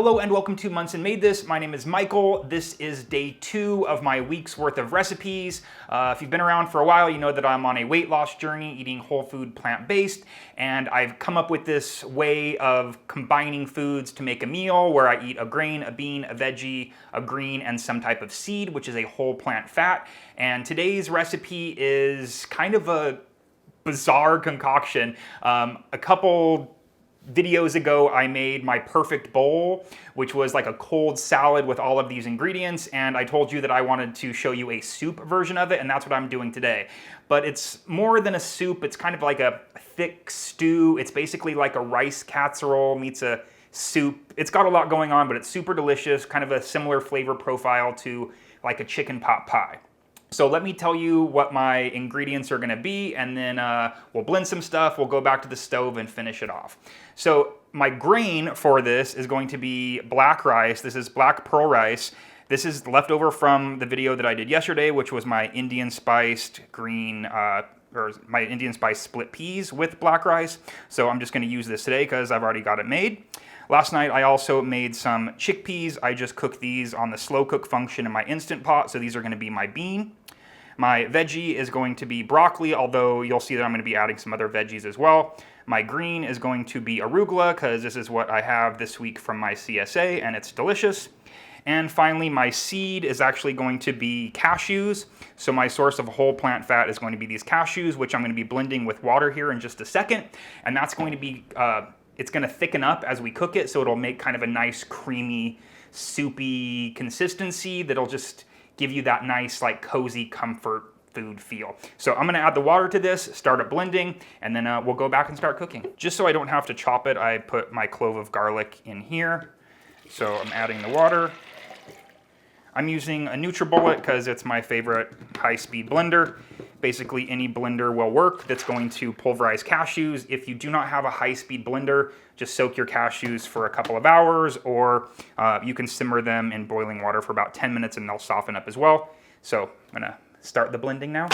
Hello and welcome to Monson Made This. My name is Michael. This is day 2 of my week's worth of recipes. If you've been around for a while, you know that I'm on a weight loss journey eating whole food plant-based, and I've come up with this way of combining foods to make a meal where I eat a grain, a bean, a veggie, a green, and some type of seed, which is a whole plant fat. And today's recipe is kind of a bizarre concoction. A couple videos ago, I made my perfect bowl, which was like a cold salad with all of these ingredients, and I told you that I wanted to show you a soup version of it, and that's what I'm doing today. But it's more than a soup, it's kind of like a thick stew. It's basically like a rice casserole meets a soup. It's got a lot going on, but it's super delicious, kind of a similar flavor profile to like a chicken pot pie. So let me tell you what my ingredients are gonna be, and then we'll blend some stuff, we'll go back to the stove and finish it off. So my grain for this is going to be black rice. This is black pearl rice. This is leftover from the video that I did yesterday, which was my Indian spiced green, or my Indian spiced split peas with black rice. So I'm just gonna use this today because I've already got it made. Last night I also made some chickpeas. I just cooked these on the slow cook function in my Instant Pot, so these are gonna be my bean. My veggie is going to be broccoli, although you'll see that I'm going to be adding some other veggies as well. My green is going to be arugula, because this is what I have this week from my CSA, and it's delicious. And finally, my seed is actually going to be cashews. So my source of whole plant fat is going to be these cashews, which I'm going to be blending with water here in just a second. And that's going to be, it's going to thicken up as we cook it, so it'll make kind of a nice creamy, soupy consistency that'll just give you that nice, like, cozy comfort food feel. So I'm gonna add the water to this, start it blending, and then we'll go back and start cooking. Just so I don't have to chop it, I put my clove of garlic in here. So I'm adding the water. I'm using a NutriBullet because it's my favorite high-speed blender. Basically, any blender will work that's going to pulverize cashews. If you do not have a high-speed blender, just soak your cashews for a couple of hours, or you can simmer them in boiling water for about 10 minutes and they'll soften up as well. So I'm gonna start the blending now.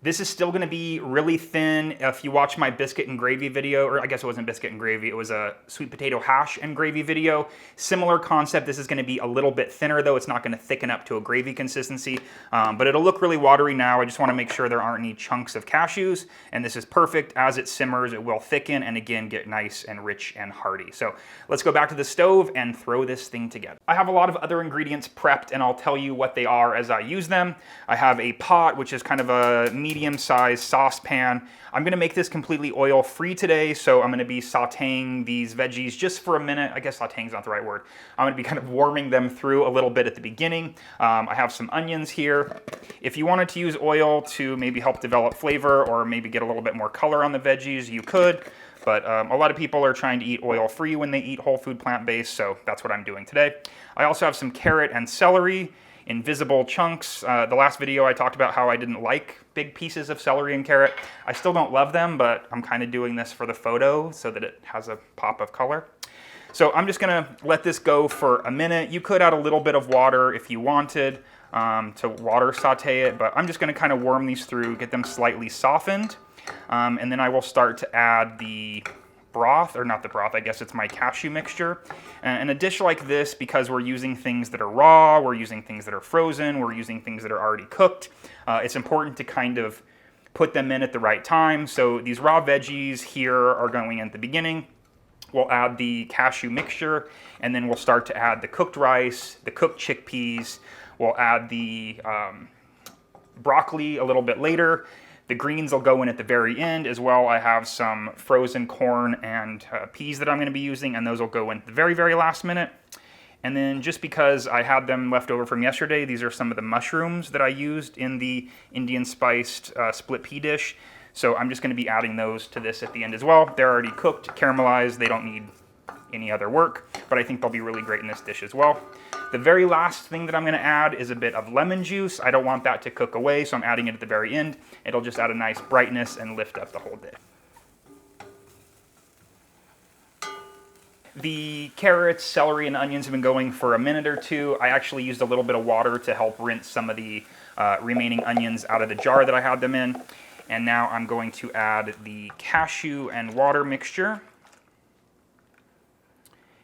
This is still gonna be really thin. If you watch my biscuit and gravy video, or I guess it wasn't biscuit and gravy, it was a sweet potato hash and gravy video. Similar concept, this is gonna be a little bit thinner though. It's not gonna thicken up to a gravy consistency, but it'll look really watery now. I just wanna make sure there aren't any chunks of cashews, and this is perfect. As it simmers, it will thicken and again, get nice and rich and hearty. So let's go back to the stove and throw this thing together. I have a lot of other ingredients prepped and I'll tell you what they are as I use them. I have a pot, which is kind of a medium-sized saucepan. I'm gonna make this completely oil-free today, so I'm gonna be sauteing these veggies just for a minute. I guess sauteing's not the right word. I'm gonna be kind of warming them through a little bit at the beginning. I have some onions here. If you wanted to use oil to maybe help develop flavor or maybe get a little bit more color on the veggies, you could. But a lot of people are trying to eat oil-free when they eat whole food plant-based, so that's what I'm doing today. I also have some carrot and celery in visible chunks. The last video I talked about how I didn't like big pieces of celery and carrot. I still don't love them, but I'm kind of doing this for the photo so that it has a pop of color. So I'm just gonna let this go for a minute. You could add a little bit of water if you wanted to water saute it, but I'm just gonna kind of worm these through, get them slightly softened, and then I will start to add the broth, or not the broth, I guess it's my cashew mixture. And a dish like this, because we're using things that are raw, we're using things that are frozen, we're using things that are already cooked, it's important to kind of put them in at the right time. So these raw veggies here are going in at the beginning. We'll add the cashew mixture, and then we'll start to add the cooked rice, the cooked chickpeas. We'll add the broccoli a little bit later. The greens will go in at the very end as well. I have some frozen corn and peas that I'm gonna be using, and those will go in at the very, very last minute. And then just because I had them left over from yesterday, these are some of the mushrooms that I used in the Indian spiced split pea dish. So I'm just gonna be adding those to this at the end as well. They're already cooked, caramelized, they don't need any other work, but I think they'll be really great in this dish as well. The very last thing that I'm gonna add is a bit of lemon juice. I don't want that to cook away, so I'm adding it at the very end. It'll just add a nice brightness and lift up the whole dish. The carrots, celery, and onions have been going for a minute or two. I actually used a little bit of water to help rinse some of the remaining onions out of the jar that I had them in. And now I'm going to add the cashew and water mixture.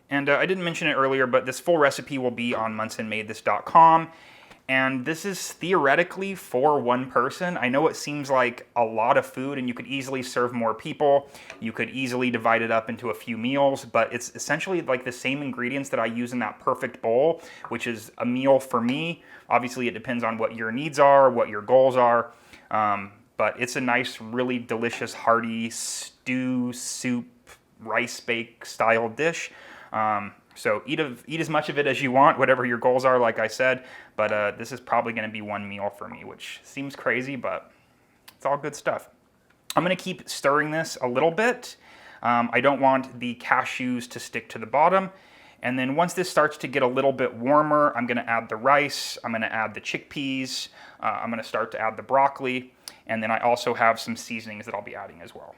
And I didn't mention it earlier, but this full recipe will be on monsonmadethis.com. And this is theoretically for one person. I know it seems like a lot of food and you could easily serve more people. You could easily divide it up into a few meals, but it's essentially like the same ingredients that I use in that perfect bowl, which is a meal for me. Obviously, it depends on what your needs are, what your goals are. But it's a nice, really delicious, hearty stew, soup, rice bake style dish. So eat as much of it as you want, whatever your goals are, like I said. But this is probably going to be one meal for me, which seems crazy, but it's all good stuff. I'm going to keep stirring this a little bit. I don't want the cashews to stick to the bottom. And then once this starts to get a little bit warmer, I'm going to add the rice. I'm going to add the chickpeas. I'm going to start to add the broccoli. And then I also have some seasonings that I'll be adding as well.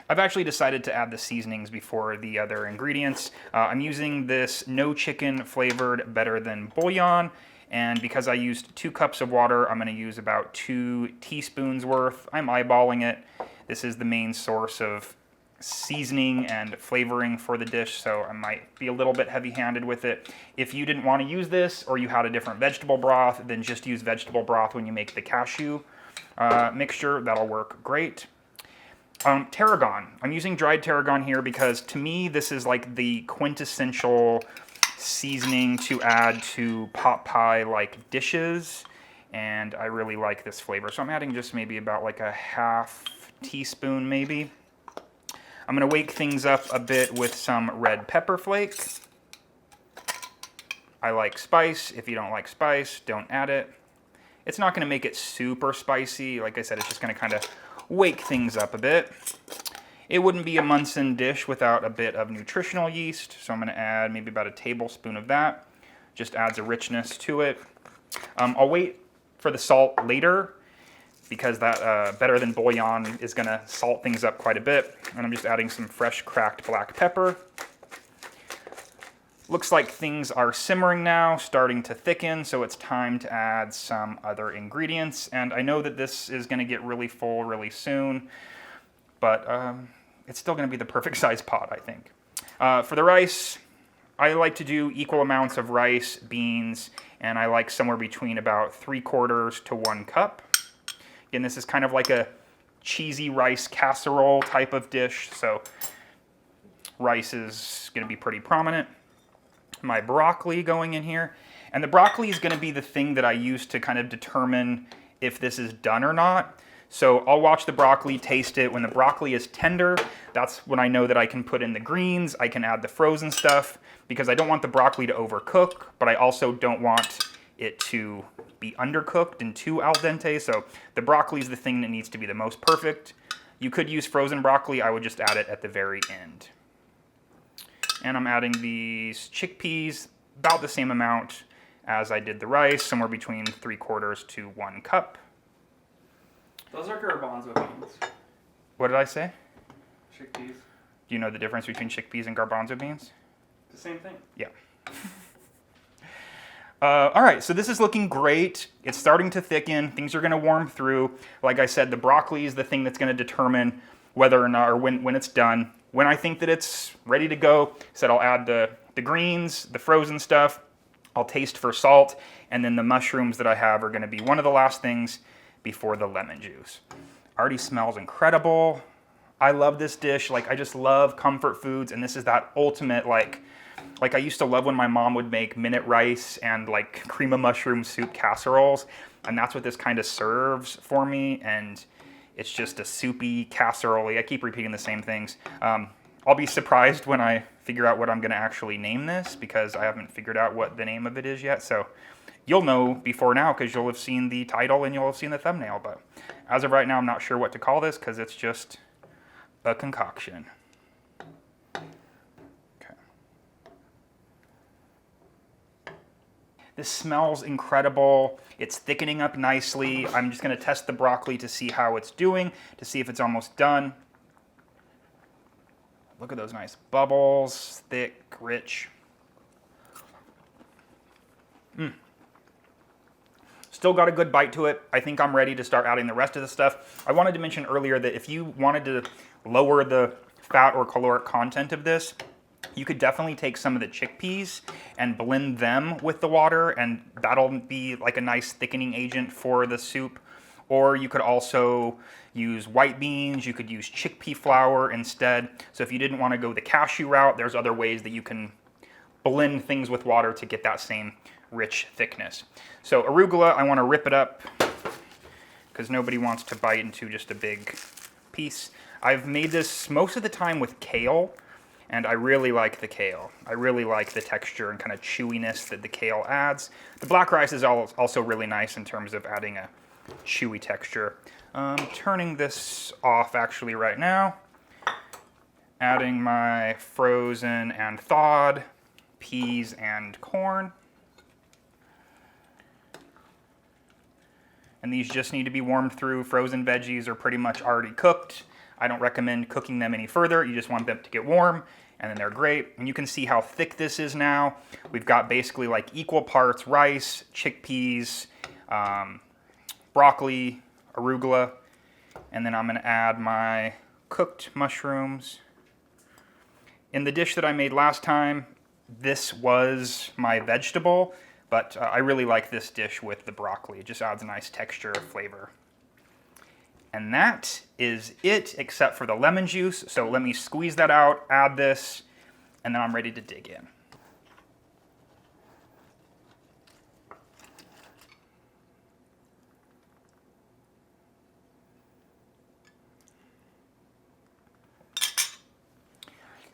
I've actually decided to add the seasonings before the other ingredients. I'm using this no chicken flavored better than bouillon, and because I used 2 cups of water, I'm going to use about 2 teaspoons worth. I'm eyeballing it. This is the main source of seasoning and flavoring for the dish, so I might be a little bit heavy-handed with it. If you didn't want to use this, or you had a different vegetable broth, then just use vegetable broth when you make the cashew mixture. That'll work great. Tarragon. I'm using dried tarragon here because to me this is like the quintessential seasoning to add to pot pie like dishes, and I really like this flavor. So I'm adding just maybe about like a half teaspoon maybe. I'm going to wake things up a bit with some red pepper flake. I like spice. If you don't like spice, don't add it. It's not going to make it super spicy. Like I said, it's just going to kind of wake things up a bit. It wouldn't be a Monson dish without a bit of nutritional yeast, so I'm going to add maybe about a tablespoon of that. Just adds a richness to it. I'll wait for the salt later because that better than bouillon is going to salt things up quite a bit. And I'm just adding some fresh cracked black pepper. Looks like things are simmering now, starting to thicken, so it's time to add some other ingredients. And I know that this is going to get really full really soon, but it's still going to be the perfect size pot, I think. For the rice, I like to do equal amounts of rice, beans, and I like somewhere between about 3/4 to 1 cup. Again, this is kind of like a cheesy rice casserole type of dish, so rice is going to be pretty prominent. My broccoli going in here, and the broccoli is going to be the thing that I use to kind of determine if this is done or not. So I'll watch the broccoli, taste it. When the broccoli is tender, that's when I know that I can put in the greens. I can add the frozen stuff because I don't want the broccoli to overcook, but I also don't want it to be undercooked and too al dente. So the broccoli is the thing that needs to be the most perfect. You could use frozen broccoli. I would just add it at the very end. And I'm adding these chickpeas, about the same amount as I did the rice, somewhere between 3/4 to 1 cup. Those are garbanzo beans. What did I say? Chickpeas. Do you know the difference between chickpeas and garbanzo beans? The same thing. Yeah. All right, so this is looking great. It's starting to thicken. Things are going to warm through. Like I said, the broccoli is the thing that's going to determine whether or not, or when it's done. When I think that it's ready to go, I'll add the greens, the frozen stuff. I'll taste for salt, and then the mushrooms that I have are going to be one of the last things before the lemon juice. Already smells incredible. I love this dish. Like, I just love comfort foods, and this is that ultimate, like I used to love when my mom would make minute rice and like cream of mushroom soup casseroles, and that's what this kind of serves for me. And it's just a soupy casserole. I keep repeating the same things. I'll be surprised when I figure out what I'm going to actually name this because I haven't figured out what the name of it is yet. So you'll know before now because you'll have seen the title and you'll have seen the thumbnail. But as of right now, I'm not sure what to call this because it's just a concoction. Okay. This smells incredible. It's thickening up nicely. I'm just going to test the broccoli to see how it's doing, to see if it's almost done. Look at those nice bubbles, thick, rich. Still Still got a good bite to it. I think I'm ready to start adding the rest of the stuff. I wanted to mention earlier that if you wanted to lower the fat or caloric content of this, you could definitely take some of the chickpeas and blend them with the water, and that'll be like a nice thickening agent for the soup. Or you could also use white beans, you could use chickpea flour instead. So if you didn't want to go the cashew route, there's other ways that you can blend things with water to get that same rich thickness. So arugula, I want to rip it up because nobody wants to bite into just a big piece. I've made this most of the time with kale, and I really like the kale. I really like the texture and kind of chewiness that the kale adds. The black rice is also really nice in terms of adding a chewy texture. Turning this off actually right now. Adding my frozen and thawed peas and corn. And these just need to be warmed through. Frozen veggies are pretty much already cooked. I don't recommend cooking them any further. You just want them to get warm, and then they're great. And you can see how thick this is now. We've got basically like equal parts rice, chickpeas, broccoli, arugula, and then I'm gonna add my cooked mushrooms. In the dish that I made last time, this was my vegetable, but I really like this dish with the broccoli. It just adds a nice texture, flavor. And that is it, except for the lemon juice. So let me squeeze that out, add this, and then I'm ready to dig in.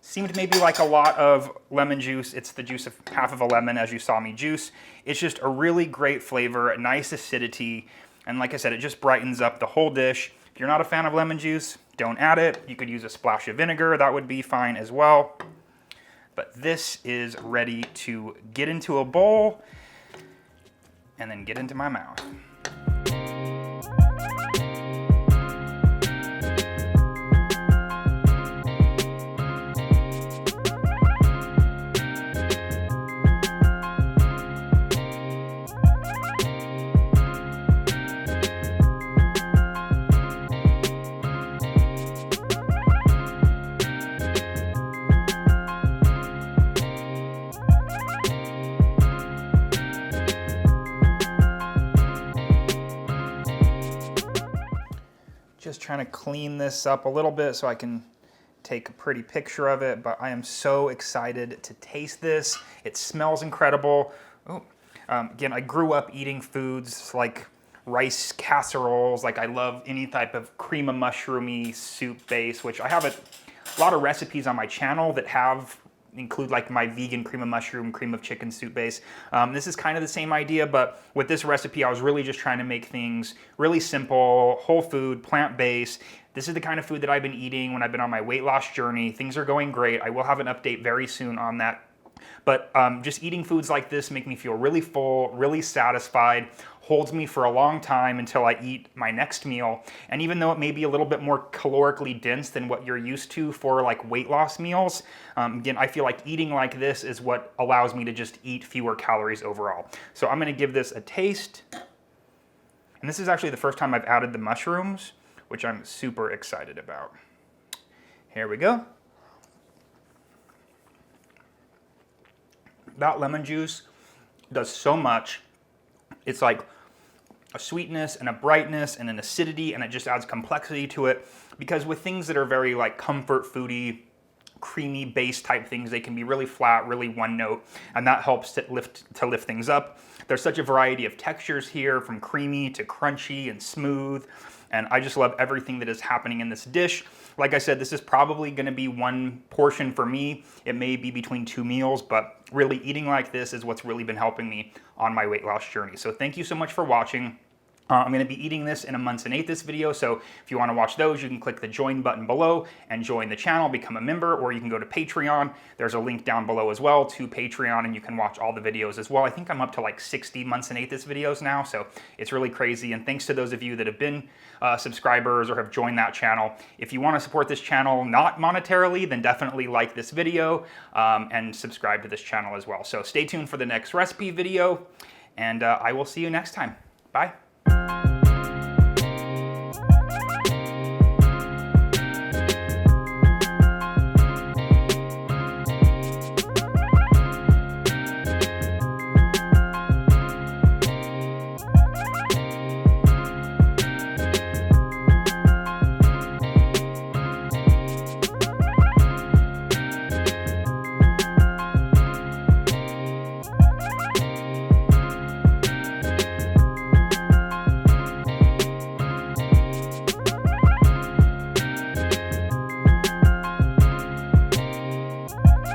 Seemed maybe like a lot of lemon juice. It's the juice of half of a lemon, as you saw me juice. It's just a really great flavor, a nice acidity, and like I said, it just brightens up the whole dish. If you're not a fan of lemon juice, don't add it. You could use a splash of vinegar, that would be fine as well. But this is ready to get into a bowl and then get into my mouth. Just trying to clean this up a little bit so I can take a pretty picture of it, but I am so excited to taste this. It smells incredible. Oh, again, I grew up eating foods like rice casseroles. Like I love any type of cream of mushroomy soup base, which I have a lot of recipes on my channel that include like my vegan cream of mushroom, cream of chicken soup base. This is kind of the same idea, but with this recipe, I was really just trying to make things really simple, whole food, plant-based. This is the kind of food that I've been eating when I've been on my weight loss journey. Things are going great. I will have an update very soon on that. But just eating foods like this make me feel really full, really satisfied, holds me for a long time until I eat my next meal. And even though it may be a little bit more calorically dense than what you're used to for like weight loss meals, again, I feel like eating like this is what allows me to just eat fewer calories overall. So I'm gonna give this a taste. And this is actually the first time I've added the mushrooms, which I'm super excited about. Here we go. That lemon juice does so much. It's like a sweetness and a brightness and an acidity, and it just adds complexity to it. Because with things that are very like comfort foody, creamy base type things, they can be really flat, really one note, and that helps to lift things up. There's such a variety of textures here, from creamy to crunchy and smooth, and I just love everything that is happening in this dish. Like I said, this is probably gonna be one portion for me. It may be between 2 meals, but really eating like this is what's really been helping me on my weight loss journey. So thank you so much for watching. I'm going to be eating this in a monsonmadethis video, so if you want to watch those, you can click the join button below and join the channel, become a member, or you can go to Patreon. There's a link down below as well to Patreon, and you can watch all the videos as well. I think I'm up to like 60 monsonmadethis videos now, so it's really crazy. And thanks to those of you that have been subscribers or have joined that channel. If you want to support this channel not monetarily, then definitely like this video and subscribe to this channel as well. So stay tuned for the next recipe video, and I will see you next time. Bye.